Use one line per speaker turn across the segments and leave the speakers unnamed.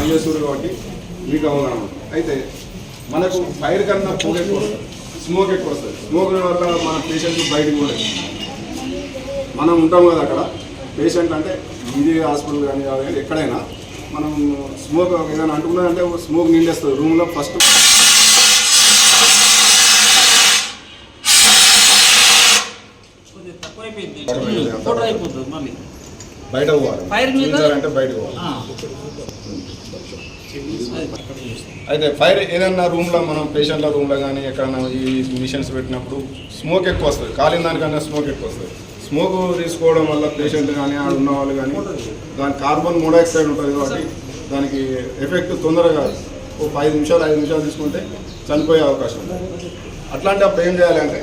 పనిచేస్తుంది కాబట్టి మీకు అవగాహన ఉంటుంది. అయితే మనకు ఫైర్ కన్నా పొగ ఎక్కువ వస్తుంది, స్మోక్ ఎక్కువ వస్తుంది. స్మోక్ వల్ల మన పేషెంట్లు బయటకు కూడా మనం ఉంటాం కదా అక్కడ పేషెంట్ అంటే ఇది హాస్పిటల్ కానీ ఎక్కడైనా మనం స్మోక్ ఏదైనా అంటున్నదంటే స్మోక్ నిండేస్తుంది రూమ్లో. ఫస్ట్ బయట పోవాలి అంటే బయటకు పోవాలి. అయితే ఫైర్ ఏదన్నా రూమ్లో మనం పేషెంట్ల రూమ్లో కానీ ఎక్కడన్నా ఈ మిషన్స్ పెట్టినప్పుడు స్మోక్ ఎక్కువ వస్తుంది, కాలిన దానికన్నా స్మోక్ ఎక్కువ వస్తుంది. స్మోక్ తీసుకోవడం వల్ల పేషెంట్ కానీ ఆడ ఉన్న వాళ్ళు కానీ దాని కార్బన్ మోనాక్సైడ్ ఉంటుంది కాబట్టి దానికి ఎఫెక్ట్ తొందరగా ఒక 5 నిమిషాలు తీసుకుంటే చనిపోయే అవకాశం ఉంది. అట్లాంటి అప్పుడు ఏం చేయాలి అంటే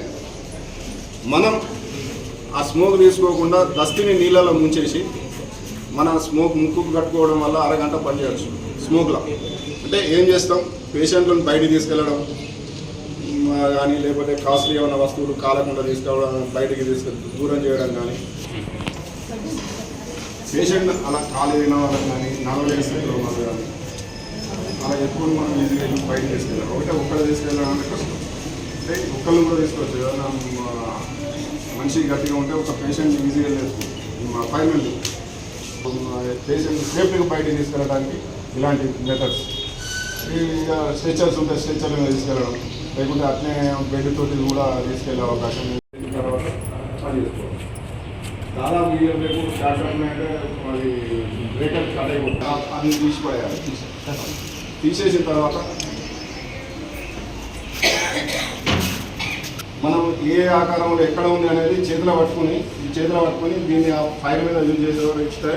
మనం ఆ స్మోక్ తీసుకోకుండా దస్తిని నీళ్ళలో ముంచేసి మన స్మోక్ ముక్కుకు కట్టుకోవడం వల్ల అరగంట పనిచేయచ్చు స్మోక్లో. అంటే ఏం చేస్తాం, పేషెంట్లను బయటికి తీసుకెళ్ళడం కానీ లేకపోతే కాస్ట్లీ ఏమైనా వస్తువులు కాలకుండా తీసుకెళ్ళడం, బయటికి దూరం చేయడం కానీ, పేషెంట్ అలా కాలు అయిన వాళ్ళని కానీ నడవలేని స్థితిలో ఉన్నది కానీ అలా ఎప్పుడు మనం ఈజీగా బయటకు తీసుకెళ్ళాలి. ఒక్కడే తీసుకెళ్ళడం అంటే కష్టం. అంటే ఒక్కరిని కూడా తీసుకోవచ్చు. ఏదైనా మనిషి గట్టిగా ఉంటే ఒక పేషెంట్ ఈజీగా చేసుకోవచ్చు. అపాయింట్మెంట్ పేషెంట్ సేఫ్టీగా బయటికి తీసుకెళ్ళడానికి ఇలాంటి మెథడ్స్. ఇక స్ట్రెచర్స్ ఉంటే స్ట్రెచర్ మీద తీసుకెళ్ళడం, లేకుంటే అట్లే బెడ్ తోటి కూడా తీసుకెళ్ళే అవకాశం. తర్వాత పని చేసుకోవాలి. దాదాపు ఈ రేపు స్టార్ట్ అంటే అది బ్రేకర్ కట్ అయిపోతుంది, అన్ని తీసిపడేయాలి. తీసేసిన తర్వాత మనం ఏ ఆకారంలో ఎక్కడ ఉంది అనేది చేతిలో పట్టుకొని దీన్ని ఆ ఫైర్ మీద యూజ్ చేసేవారు ఇస్తే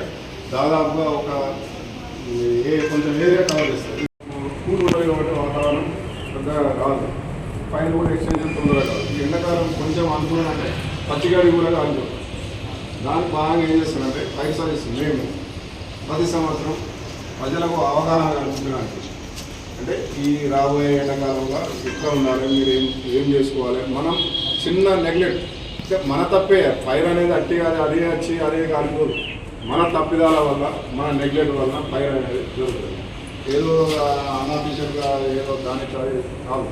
దాదాపుగా ఒక కొంచెం ఏరియా కవర్ చేస్తుంది. కూల్ ఉంటుంది కాబట్టి వాతావరణం పెద్దగా కాదు, పైన కూడా ఎక్స్టెన్షన్ తొందరగా కాదు. ఈ ఎండాకాలం కొంచెం అనుకూలం అంటే పచ్చిగాడి కూడా కాదు. దానికి బాగా ఏం చేస్తారంటే ఫైర్ సర్వీస్ మేము ప్రతి సంవత్సరం ప్రజలకు అవగాహన కల్పించడానికి, అంటే ఈ రాబోయే ఎండాకాలంలో ఎట్లా ఉండాలి, మీరు ఏం చేసుకోవాలి. మనం చిన్న నెగ్లెక్ట్ అంటే మన తప్పే, ఫైర్ అనేది అట్టి అదే వచ్చి అదే కాలిపోదు. మన తప్పిదాల వల్ల, మన నెగ్లెక్ట్ వల్ల ఫైర్ అనేది జరుగుతుంది. ఏదో అనాఫీషియల్గా ఏదో దానికి కాదు.